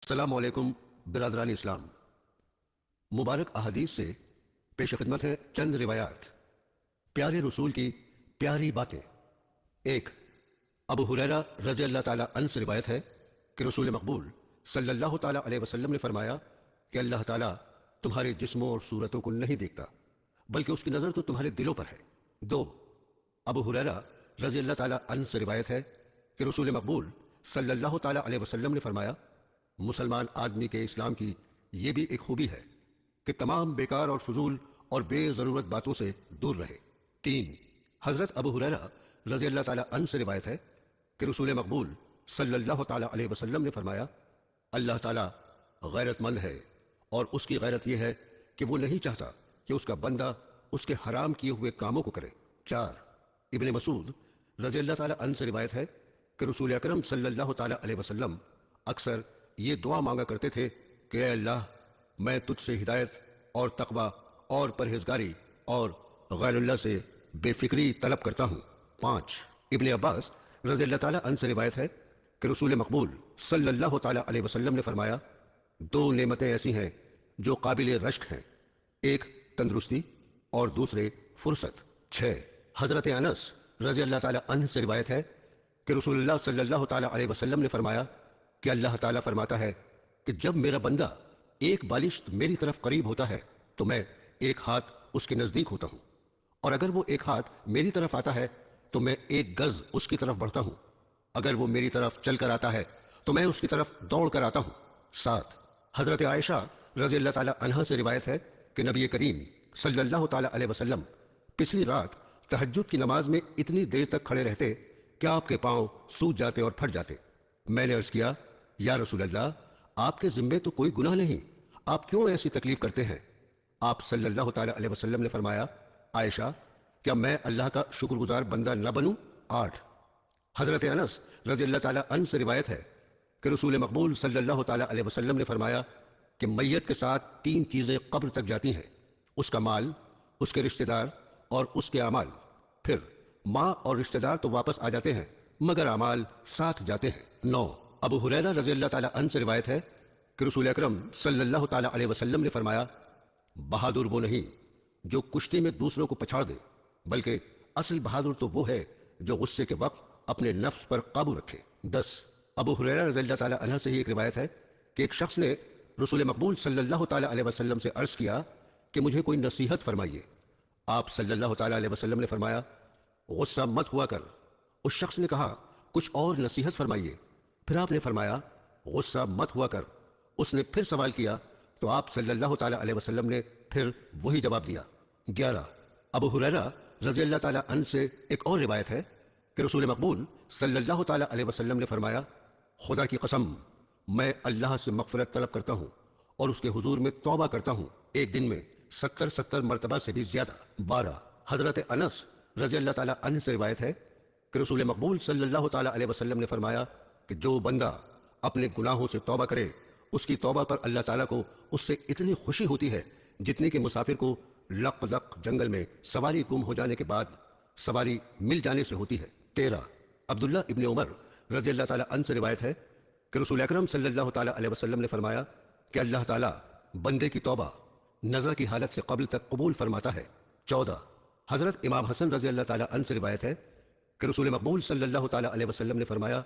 السلام علیکم برادران اسلام۔ مبارک احادیث سے پیش خدمت ہے چند روایات۔ پیارے رسول کی پیاری باتیں۔ ایک، ابو ہریرہ رضی اللہ تعالیٰ عنہ سے روایت ہے کہ رسول مقبول صلی اللہ تعالیٰ علیہ وسلم نے فرمایا کہ اللہ تعالیٰ تمہارے جسموں اور صورتوں کو نہیں دیکھتا بلکہ اس کی نظر تو تمہارے دلوں پر ہے۔ دو، ابو ہریرہ رضی اللہ تعالیٰ عنہ سے روایت ہے کہ رسول مقبول صلی اللہ تعالیٰ علیہ وسلم نے فرمایا مسلمان آدمی کے اسلام کی یہ بھی ایک خوبی ہے کہ تمام بیکار اور فضول اور بے ضرورت باتوں سے دور رہے۔ تین، حضرت ابو ہریرہ رضی اللہ تعالیٰ عنہ سے روایت ہے کہ رسول مقبول صلی اللہ تعالیٰ علیہ وسلم نے فرمایا اللہ تعالیٰ غیرت مند ہے اور اس کی غیرت یہ ہے کہ وہ نہیں چاہتا کہ اس کا بندہ اس کے حرام کیے ہوئے کاموں کو کرے۔ چار، ابن مسعود رضی اللہ تعالیٰ عنہ سے روایت ہے کہ رسول اکرم صلی اللہ تعالیٰ علیہ وسلم اکثر یہ دعا مانگا کرتے تھے کہ اے اللہ میں تجھ سے ہدایت اور تقوی اور پرہیزگاری اور غیر اللہ سے بے فکری طلب کرتا ہوں۔ پانچ، ابن عباس رضی اللہ تعالیٰ عنہ سے روایت ہے کہ رسول مقبول صلی اللہ تعالیٰ علیہ وسلم نے فرمایا دو نعمتیں ایسی ہیں جو قابل رشک ہیں، ایک تندرستی اور دوسرے فرصت۔ چھ، حضرت انس رضی اللہ تعالیٰ عنہ سے روایت ہے کہ رسول اللہ صلی اللہ تعالیٰ علیہ وسلم نے فرمایا کہ اللہ تعالیٰ فرماتا ہے کہ جب میرا بندہ ایک بالشت میری طرف قریب ہوتا ہے تو میں ایک ہاتھ اس کے نزدیک ہوتا ہوں، اور اگر وہ ایک ہاتھ میری طرف آتا ہے تو میں ایک گز اس کی طرف بڑھتا ہوں، اگر وہ میری طرف چل کر آتا ہے تو میں اس کی طرف دوڑ کر آتا ہوں۔ سات، حضرت عائشہ رضی اللہ تعالیٰ عنہا سے روایت ہے کہ نبی کریم صلی اللہ تعالیٰ علیہ وسلم پچھلی رات تہجد کی نماز میں اتنی دیر تک کھڑے رہتے کہ آپ کے پاؤں سوج جاتے اور پھٹ جاتے۔ میں نے عرض کیا یا رسول اللہ آپ کے ذمے تو کوئی گناہ نہیں، آپ کیوں ایسی تکلیف کرتے ہیں؟ آپ صلی اللہ تعالیٰ علیہ وسلم نے فرمایا عائشہ کیا میں اللہ کا شکر گزار بندہ نہ بنوں؟ آٹھ، حضرت انس رضی اللہ تعالیٰ عنہ سے روایت ہے کہ رسول مقبول صلی اللہ تعالیٰ علیہ وسلم نے فرمایا کہ میت کے ساتھ تین چیزیں قبر تک جاتی ہیں، اس کا مال، اس کے رشتہ دار اور اس کے اعمال، پھر ماں اور رشتہ دار تو واپس آ جاتے ہیں مگر اعمال ساتھ جاتے ہیں۔ نو، ابو ہریرہ رضی اللہ تعالیٰ عنہ سے روایت ہے کہ رسول اکرم صلی اللہ تعالیٰ علیہ وسلم نے فرمایا بہادر وہ نہیں جو کشتی میں دوسروں کو پچھاڑ دے بلکہ اصل بہادر تو وہ ہے جو غصے کے وقت اپنے نفس پر قابو رکھے۔ دس، ابو ہریرہ رضی اللہ تعالیٰ عنہ سے ہی ایک روایت ہے کہ ایک شخص نے رسول مقبول صلی اللہ تعالیٰ علیہ وسلم سے عرض کیا کہ مجھے کوئی نصیحت فرمائیے۔ آپ صلی اللہ تعالیٰ علیہ وسلم نے فرمایا غصہ مت ہوا کر۔ اس شخص نے کہا کچھ اور نصیحت فرمائیے۔ پھر آپ نے فرمایا غصہ مت ہوا کر۔ اس نے پھر سوال کیا تو آپ صلی اللہ تعالیٰ علیہ وسلم نے پھر وہی جواب دیا۔ 11، ابو ہریرہ رضی اللہ تعالیٰ عنہ سے ایک اور روایت ہے کہ رسول مقبول صلی اللہ تعالیٰ علیہ وسلم نے فرمایا خدا کی قسم میں اللہ سے مغفرت طلب کرتا ہوں اور اس کے حضور میں توبہ کرتا ہوں ایک دن میں 70 مرتبہ سے بھی زیادہ۔ 12، حضرت انس رضی اللہ تعالیٰ عنہ سے روایت ہے کہ رسول مقبول صلی اللہ تعالیٰ علیہ وسلم نے فرمایا کہ جو بندہ اپنے گناہوں سے توبہ کرے اس کی توبہ پر اللہ تعالیٰ کو اس سے اتنی خوشی ہوتی ہے جتنی کہ مسافر کو لق دق جنگل میں سواری گم ہو جانے کے بعد سواری مل جانے سے ہوتی ہے۔ 13، عبداللہ ابن عمر رضی اللہ تعالیٰ عنہ سے روایت ہے کہ رسول اکرم صلی اللہ تعالیٰ علیہ وسلم نے فرمایا کہ اللہ تعالیٰ بندے کی توبہ نزع کی حالت سے قبل تک قبول فرماتا ہے۔ 14، حضرت امام حسن رضی اللہ تعالیٰ عنہ سے روایت ہے کہ رسول مقبول صلی اللہ تعالیٰ علیہ وسلم نے فرمایا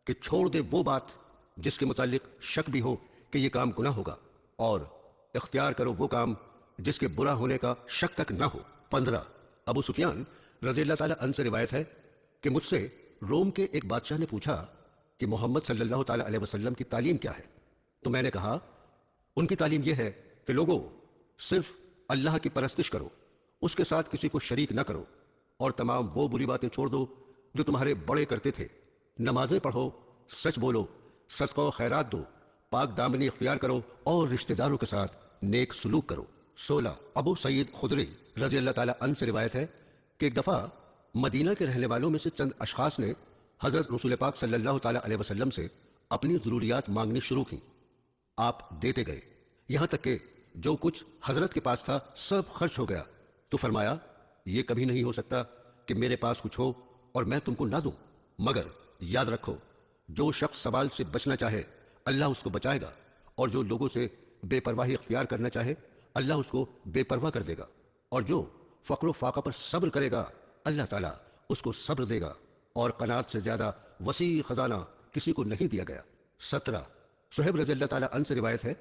کہ چھوڑ دے وہ بات جس کے متعلق شک بھی ہو کہ یہ کام گناہ ہوگا اور اختیار کرو وہ کام جس کے برا ہونے کا شک تک نہ ہو۔ 15، ابو سفیان رضی اللہ تعالیٰ عنہ سے روایت ہے کہ مجھ سے روم کے ایک بادشاہ نے پوچھا کہ محمد صلی اللہ تعالیٰ علیہ وسلم کی تعلیم کیا ہے؟ تو میں نے کہا ان کی تعلیم یہ ہے کہ لوگوں صرف اللہ کی پرستش کرو، اس کے ساتھ کسی کو شریک نہ کرو اور تمام وہ بری باتیں چھوڑ دو جو تمہارے بڑے کرتے تھے، نمازیں پڑھو، سچ بولو، صدقہ و خیرات دو، پاک دامنی اختیار کرو اور رشتہ داروں کے ساتھ نیک سلوک کرو۔ 16، ابو سعید خدری رضی اللہ تعالیٰ عنہ سے روایت ہے کہ ایک دفعہ مدینہ کے رہنے والوں میں سے چند اشخاص نے حضرت رسول پاک صلی اللہ تعالیٰ علیہ وسلم سے اپنی ضروریات مانگنی شروع کی۔ آپ دیتے گئے یہاں تک کہ جو کچھ حضرت کے پاس تھا سب خرچ ہو گیا، تو فرمایا یہ کبھی نہیں ہو سکتا کہ میرے پاس کچھ ہو اور میں تم کو نہ دوں، مگر یاد رکھو جو شخص سوال سے بچنا چاہے اللہ اس کو بچائے گا، اور جو لوگوں سے بے پرواہی اختیار کرنا چاہے اللہ اس کو بے پرواہ کر دے گا، اور جو فقر و فاقہ پر صبر کرے گا اللہ تعالیٰ اس کو صبر دے گا، اور قناعت سے زیادہ وسیع خزانہ کسی کو نہیں دیا گیا۔ 17 صہیب رضی اللہ تعالیٰ عنہ سے روایت ہے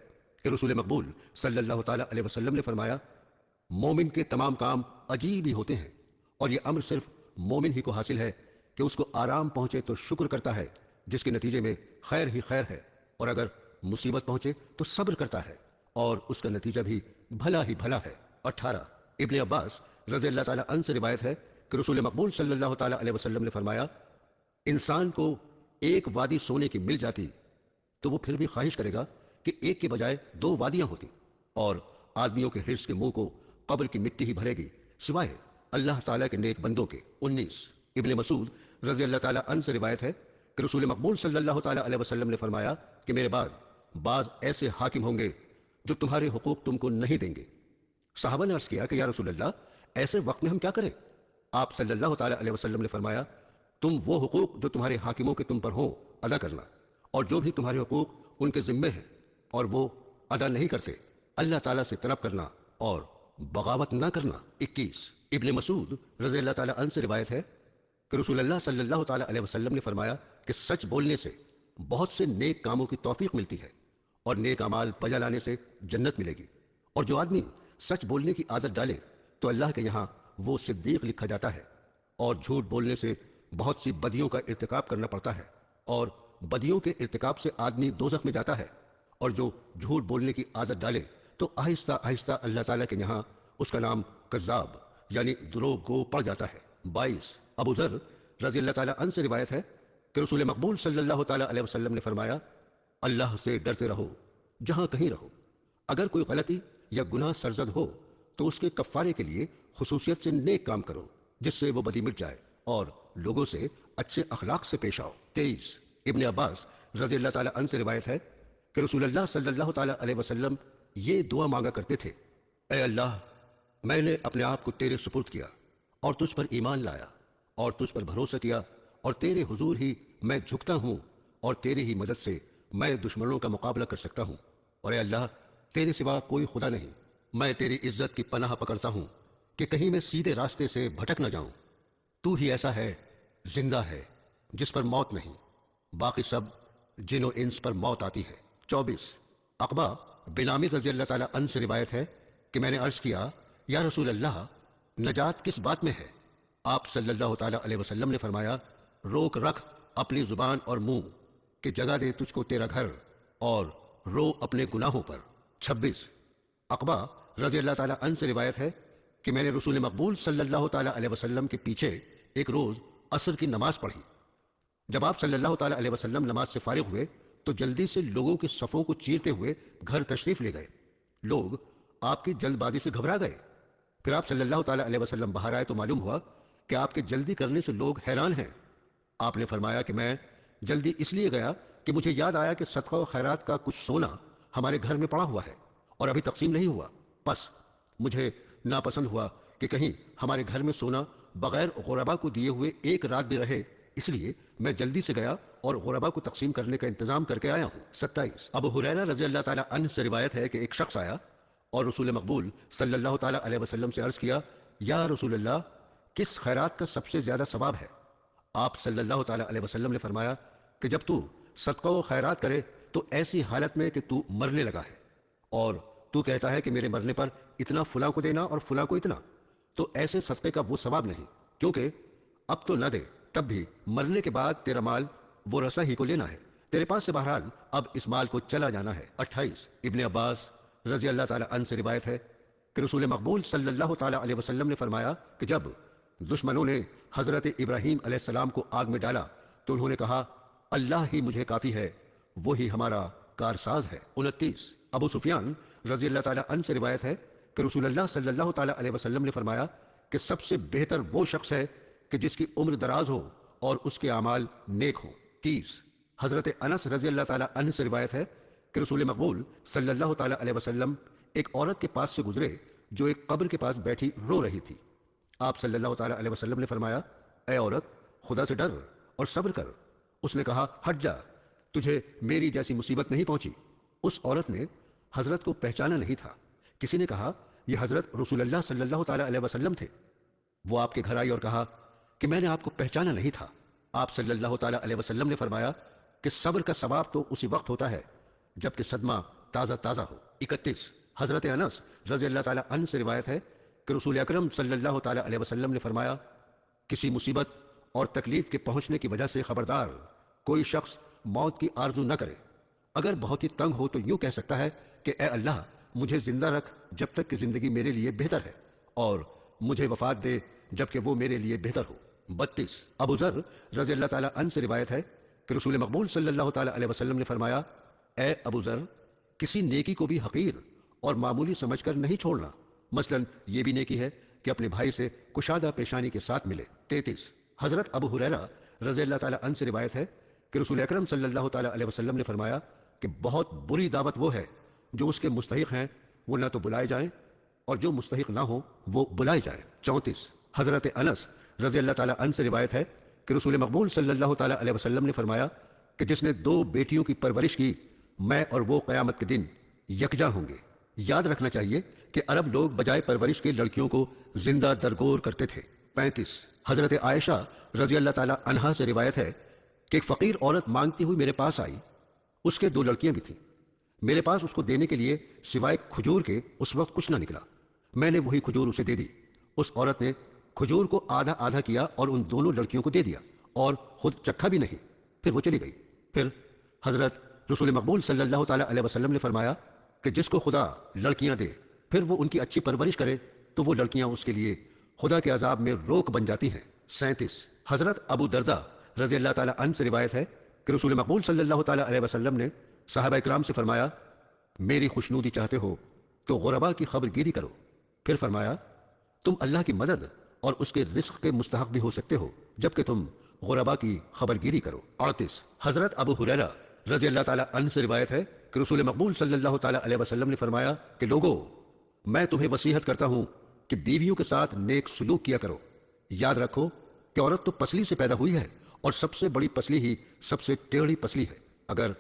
کہ رسول مقبول صلی اللہ تعالیٰ علیہ وسلم نے فرمایا، مومن کے تمام کام عجیب ہی ہوتے ہیں، اور یہ امر صرف مومن ہی کو حاصل ہے کہ اس کو آرام پہنچے تو شکر کرتا ہے، جس کے نتیجے میں خیر ہی خیر ہے، اور اگر مصیبت پہنچے تو صبر کرتا ہے، اور اس کا نتیجہ بھی بھلا ہی بھلا ہے۔ 18 ابن عباس رضی اللہ تعالیٰ عنہ سے روایت ہے کہ رسول مقبول صلی اللہ تعالیٰ علیہ وسلم نے فرمایا، انسان کو ایک وادی سونے کی مل جاتی تو وہ پھر بھی خواہش کرے گا کہ ایک کے بجائے 2 وادیاں ہوتی، اور آدمیوں کے حرص کے منہ کو قبر کی مٹی ہی بھرے گی سوائے اللہ تعالیٰ کے نیک بندوں کے۔ 19 ابن مسعود رضی اللہ تعالیٰ عنہ سے روایت ہے کہ رسول مقبول صلی اللہ تعالیٰ علیہ وسلم نے فرمایا کہ میرے بعد بعض ایسے حاکم ہوں گے جو تمہارے حقوق تم کو نہیں دیں گے۔ صحابہ نے عرض کیا کہ یا رسول اللہ، ایسے وقت میں ہم کیا کریں؟ آپ صلی اللہ تعالیٰ علیہ وسلم نے فرمایا، تم وہ حقوق جو تمہارے حاکموں کے تم پر ہوں ادا کرنا، اور جو بھی تمہارے حقوق ان کے ذمے ہیں اور وہ ادا نہیں کرتے اللہ تعالیٰ سے طلب کرنا اور بغاوت نہ کرنا۔ 21 ابن مسعود رضی اللہ تعالیٰ عنہ سے روایت ہے کہ رسول اللہ صلی اللہ تعالیٰ علیہ وسلم نے فرمایا کہ سچ بولنے سے بہت سے نیک کاموں کی توفیق ملتی ہے، اور نیک اعمال بجا لانے سے جنت ملے گی، اور جو آدمی سچ بولنے کی عادت ڈالے تو اللہ کے یہاں وہ صدیق لکھا جاتا ہے، اور جھوٹ بولنے سے بہت سی بدیوں کا ارتکاب کرنا پڑتا ہے، اور بدیوں کے ارتکاب سے آدمی دوزخ میں جاتا ہے، اور جو جھوٹ بولنے کی عادت ڈالے تو آہستہ آہستہ اللہ تعالیٰ کے یہاں اس کا نام کذاب یعنی دروغ گو پڑ جاتا ہے۔ 22 ابو ذر رضی اللہ تعالیٰ عنہ سے روایت ہے کہ رسول مقبول صلی اللہ تعالیٰ علیہ وسلم نے فرمایا، اللہ سے ڈرتے رہو جہاں کہیں رہو، اگر کوئی غلطی یا گناہ سرزد ہو تو اس کے کفارے کے لیے خصوصیت سے نیک کام کرو جس سے وہ بدی مٹ جائے، اور لوگوں سے اچھے اخلاق سے پیش آؤ۔ 23 ابن عباس رضی اللہ تعالیٰ عنہ سے روایت ہے کہ رسول اللہ صلی اللہ تعالیٰ علیہ وسلم یہ دعا مانگا کرتے تھے، اے اللہ، میں نے اپنے آپ کو تیرے سپرد کیا اور تجھ پر ایمان لایا اور تجھ پر بھروسہ کیا، اور تیرے حضور ہی میں جھکتا ہوں، اور تیری ہی مدد سے میں دشمنوں کا مقابلہ کر سکتا ہوں، اور اے اللہ، تیرے سوا کوئی خدا نہیں، میں تیری عزت کی پناہ پکڑتا ہوں کہ کہیں میں سیدھے راستے سے بھٹک نہ جاؤں، تو ہی ایسا ہے زندہ ہے جس پر موت نہیں، باقی سب جن و انس پر موت آتی ہے۔ 24 عقبہ بن عامر رضی اللہ تعالیٰ عنہ سے روایت ہے کہ میں نے عرض کیا، یا رسول اللہ، نجات کس بات میں ہے؟ آپ صلی اللہ تعالیٰ علیہ وسلم نے فرمایا، روک رکھ اپنی زبان اور منہ کہ جگہ دے تجھ کو تیرا گھر، اور رو اپنے گناہوں پر۔ 26 عقبہ رضی اللہ تعالیٰ عنہ سے روایت ہے کہ میں نے رسول مقبول صلی اللہ تعالیٰ علیہ وسلم کے پیچھے ایک روز عصر کی نماز پڑھی۔ جب آپ صلی اللہ تعالیٰ علیہ وسلم نماز سے فارغ ہوئے تو جلدی سے لوگوں کے صفوں کو چیرتے ہوئے گھر تشریف لے گئے۔ لوگ آپ کی جلد بازی سے گھبرا گئے۔ پھر آپ صلی اللہ تعالیٰ علیہ وسلم باہر آئے تو معلوم ہوا کہ آپ کے جلدی کرنے سے لوگ حیران ہیں۔ آپ نے فرمایا کہ میں جلدی اس لیے گیا کہ مجھے یاد آیا کہ صدقہ و خیرات کا کچھ سونا ہمارے گھر میں پڑا ہوا ہے اور ابھی تقسیم نہیں ہوا، بس مجھے ناپسند ہوا کہ کہیں ہمارے گھر میں سونا بغیر غربا کو دیے ہوئے ایک رات بھی رہے، اس لیے میں جلدی سے گیا اور غربا کو تقسیم کرنے کا انتظام کر کے آیا ہوں۔ 27 ابو ہریرہ رضی اللہ تعالیٰ عنہ سے روایت ہے کہ ایک شخص آیا اور رسول مقبول صلی اللہ تعالیٰ علیہ وسلم سے عرض کیا، یا رسول اللہ، کس خیرات کا سب سے زیادہ ثواب ہے؟ آپ صلی اللہ تعالیٰ علیہ وسلم نے فرمایا کہ جب تو صدقہ و خیرات کرے تو ایسی حالت میں کہ تو مرنے لگا ہے اور تو کہتا ہے کہ میرے مرنے پر اتنا فلاں کو دینا اور فلاں کو اتنا، تو ایسے صدقے کا وہ ثواب نہیں، کیونکہ اب تو نہ دے تب بھی مرنے کے بعد تیرا مال وہ رسا ہی کو لینا ہے، تیرے پاس سے بہرحال اب اس مال کو چلا جانا ہے۔ 28 ابن عباس رضی اللہ تعالیٰ عنہ سے روایت ہے کہ رسول مقبول صلی اللہ تعالیٰ علیہ وسلم نے فرمایا کہ جب دشمنوں نے حضرت ابراہیم علیہ السلام کو آگ میں ڈالا تو انہوں نے کہا، اللہ ہی مجھے کافی ہے، وہی ہمارا کارساز ہے۔ 29 ابو سفیان رضی اللہ تعالیٰ عنہ سے روایت ہے کہ رسول اللہ صلی اللہ تعالیٰ علیہ وسلم نے فرمایا کہ سب سے بہتر وہ شخص ہے کہ جس کی عمر دراز ہو اور اس کے اعمال نیک ہوں۔ 30 حضرت انس رضی اللہ تعالیٰ عنہ سے روایت ہے کہ رسول مقبول صلی اللہ تعالیٰ علیہ وسلم ایک عورت کے پاس سے گزرے جو ایک قبر کے پاس بیٹھی رو رہی تھی۔ آپ صلی اللہ تعالیٰ علیہ وسلم نے فرمایا، اے عورت، خدا سے ڈر اور صبر کر۔ اس نے کہا، ہٹ جا، تجھے میری جیسی مصیبت نہیں پہنچی؟ اس عورت نے حضرت کو پہچانا نہیں تھا۔ کسی نے کہا یہ حضرت رسول اللہ صلی اللہ تعالیٰ علیہ وسلم تھے۔ وہ آپ کے گھر آئی اور کہا کہ میں نے آپ کو پہچانا نہیں تھا۔ آپ صلی اللہ تعالیٰ علیہ وسلم نے فرمایا کہ صبر کا ثواب تو اسی وقت ہوتا ہے جب کہ صدمہ تازہ تازہ ہو۔ 31 حضرت انس رضی اللہ تعالیٰ عنہ سے روایت ہے کہ رسول اکرم صلی اللہ تعالیٰ علیہ وسلم نے فرمایا کسی مصیبت اور تکلیف کے پہنچنے کی وجہ سے خبردار کوئی شخص موت کی آرزو نہ کرے۔ اگر بہت ہی تنگ ہو تو یوں کہہ سکتا ہے کہ اے اللہ مجھے زندہ رکھ جب تک کہ زندگی میرے لیے بہتر ہے، اور مجھے وفات دے جب کہ وہ میرے لیے بہتر ہو۔ 32 ابو ذر رضی اللہ تعالیٰ عنہ سے روایت ہے کہ رسول مقبول صلی اللہ تعالیٰ علیہ وسلم نے فرمایا اے ابو ذر کسی نیکی کو بھی حقیر اور معمولی سمجھ کر نہیں چھوڑنا، مثلا یہ بھی نیکی ہے کہ اپنے بھائی سے کشادہ پیشانی کے ساتھ ملے۔ 33 حضرت ابو ہریرہ رضی اللہ تعالیٰ عنہ سے روایت ہے کہ رسول اکرم صلی اللہ تعالیٰ علیہ وسلم نے فرمایا کہ بہت بری دعوت وہ ہے جو اس کے مستحق ہیں وہ نہ تو بلائے جائیں اور جو مستحق نہ ہوں وہ بلائے جائیں۔ 34 حضرت انس رضی اللہ تعالیٰ عنہ سے روایت ہے کہ رسول مقبول صلی اللہ تعالیٰ علیہ وسلم نے فرمایا کہ جس نے 2 بیٹیوں کی پرورش کی میں اور وہ قیامت کے دن یکجا ہوں گے۔ یاد رکھنا چاہیے کہ عرب لوگ بجائے پرورش کے لڑکیوں کو زندہ درگور کرتے تھے۔ 35 حضرت عائشہ رضی اللہ تعالیٰ عنہا سے روایت ہے کہ ایک فقیر عورت مانگتی ہوئی میرے پاس آئی، اس کے 2 لڑکیاں بھی تھیں۔ میرے پاس اس کو دینے کے لیے سوائے کھجور کے اس وقت کچھ نہ نکلا۔ میں نے وہی کھجور اسے دے دی۔ اس عورت نے کھجور کو آدھا آدھا کیا اور ان دونوں لڑکیوں کو دے دیا اور خود چکھا بھی نہیں، پھر وہ چلی گئی۔ پھر حضرت رسول مقبول صلی اللہ تعالیٰ علیہ وسلم نے فرمایا کہ جس کو خدا لڑکیاں دے پھر وہ ان کی اچھی پرورش کرے تو وہ لڑکیاں اس کے لیے خدا کے عذاب میں روک بن جاتی ہیں۔ 37 حضرت ابو دردہ رضی اللہ تعالیٰ عنہ سے روایت ہے کہ رسول مقبول صلی اللہ تعالیٰ علیہ وسلم نے صحابہ اکرام سے فرمایا میری خوشنودی چاہتے ہو تو غربا کی خبر گیری کرو۔ پھر فرمایا تم اللہ کی مدد اور اس کے رزق کے مستحق بھی ہو سکتے ہو جبکہ تم غربا کی خبر گیری کرو۔ 38 حضرت ابو ہریرہ رضی اللہ تعالیٰ عنہ سے روایت ہے کہ رسول مقبول صلی اللہ تعالیٰ علیہ وسلم نے فرمایا کہ لوگو میں تمہیں وصیحت کرتا ہوں کہ بیویوں کے ساتھ نیک سلوک کیا کرو۔ یاد رکھو کہ عورت تو پسلی سے پیدا ہوئی ہے اور سب سے بڑی پسلی ہی سب سے ٹیڑھی پسلی ہے۔ اگر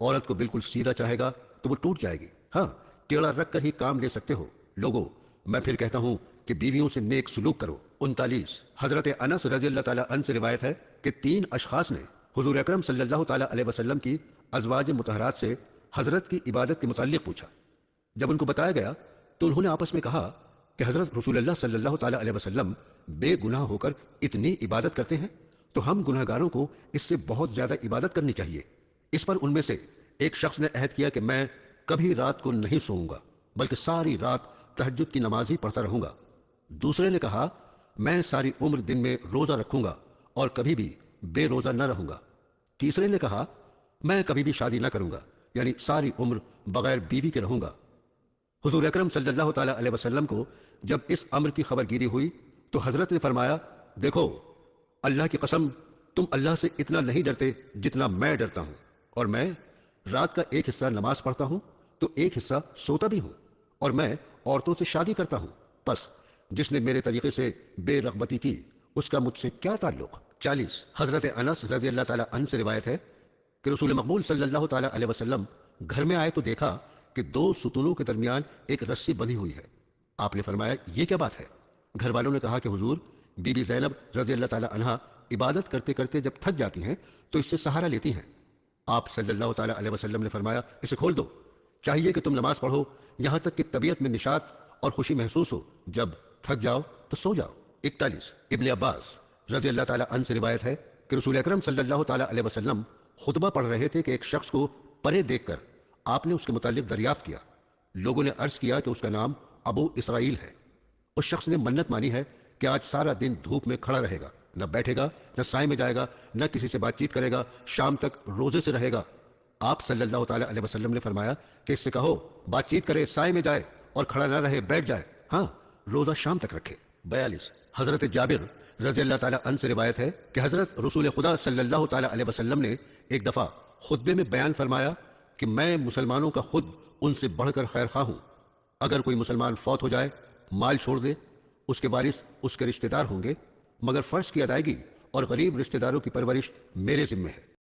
عورت کو بالکل سیدھا چاہے گا تو وہ ٹوٹ جائے گی، ہاں ٹیڑھا رکھ کر ہی کام لے سکتے ہو۔ لوگو میں پھر کہتا ہوں کہ بیویوں سے نیک سلوک کرو۔ 39 حضرت انس رضی اللہ تعالیٰ عنہ سے روایت ہے کہ 3 اشخاص نے حضور اکرم صلی اللہ تعالیٰ علیہ وسلم کی ازواج مطہرات سے حضرت کی عبادت کے متعلق پوچھا۔ جب ان کو بتایا گیا تو انہوں نے آپس میں کہا کہ حضرت رسول اللہ صلی اللہ تعالیٰ علیہ وسلم بے گناہ ہو کر اتنی عبادت کرتے ہیں تو ہم گناہ گاروں کو اس سے بہت زیادہ عبادت کرنی چاہیے۔ اس پر ان میں سے ایک شخص نے عہد کیا کہ میں کبھی رات کو نہیں سوؤں گا بلکہ ساری رات تہجد کی نماز ہی پڑھتا رہوں گا۔ دوسرے نے کہا میں ساری عمر دن میں روزہ رکھوں گا اور کبھی بھی بے روزہ نہ رہوں گا۔ تیسرے نے کہا میں کبھی بھی شادی نہ کروں گا، یعنی ساری عمر بغیر بیوی کے رہوں گا۔ حضور اکرم صلی اللہ تعالیٰ علیہ وسلم کو جب اس امر کی خبر گیری ہوئی تو حضرت نے فرمایا دیکھو اللہ کی قسم تم اللہ سے اتنا نہیں ڈرتے جتنا میں ڈرتا ہوں، اور میں رات کا ایک حصہ نماز پڑھتا ہوں تو ایک حصہ سوتا بھی ہوں، اور میں عورتوں سے شادی کرتا ہوں، بس جس نے میرے طریقے سے بے رغبتی کی اس کا مجھ سے کیا تعلق۔ 40 حضرت انس رضی اللہ تعالیٰ عنہ سے روایت ہے کہ رسول مقبول صلی اللہ تعالیٰ علیہ وسلم گھر میں آئے تو دیکھا کہ 2 ستونوں کے درمیان ایک رسی بندھی ہوئی ہے۔ آپ نے فرمایا یہ کیا بات ہے؟ گھر والوں نے کہا کہ حضور بی بی زینب رضی اللہ تعالیٰ عنہا عبادت کرتے کرتے جب تھک جاتی ہیں تو اس سے سہارا لیتی ہیں۔ آپ صلی اللہ تعالیٰ علیہ وسلم نے فرمایا اسے کھول دو، چاہیے کہ تم نماز پڑھو یہاں تک کہ طبیعت میں نشاط اور خوشی محسوس ہو، جب تھک جاؤ تو سو جاؤ۔ 41 ابن عباس رضی اللہ تعالیٰ عنہ سے روایت ہے کہ رسول اکرم صلی اللہ تعالیٰ علیہ وسلم خطبہ پڑھ رہے تھے کہ ایک شخص کو پرے دیکھ کر آپ نے اس کے متعلق دریافت کیا۔ لوگوں نے عرض کیا کہ اس کا نام ابو اسرائیل ہے۔ اس شخص نے منت مانی ہے کہ آج سارا دن دھوپ میں کھڑا رہے گا، نہ بیٹھے گا، نہ سائے میں جائے گا، نہ کسی سے بات چیت کرے گا، شام تک روزے سے رہے گا۔ آپ صلی اللہ تعالیٰ علیہ وسلم نے فرمایا کہ اس سے کہو بات چیت کرے، سائے میں جائے اور کھڑا نہ رہے، بیٹھ جائے، ہاں روزہ شام تک رکھے۔ 42 حضرت جابر رضی اللہ تعالیٰ عنہ سے روایت ہے کہ حضرت رسول خدا صلی اللہ تعالیٰ علیہ وسلم نے ایک دفعہ خطبے میں بیان فرمایا کہ میں مسلمانوں کا خود ان سے بڑھ کر خیر خواہ ہوں۔ اگر کوئی مسلمان فوت ہو جائے، مال چھوڑ دے، اس کے وارث اس کے رشتہ دار ہوں گے، مگر فرض کی ادائیگی اور غریب رشتہ داروں کی پرورش میرے ذمہ ہے۔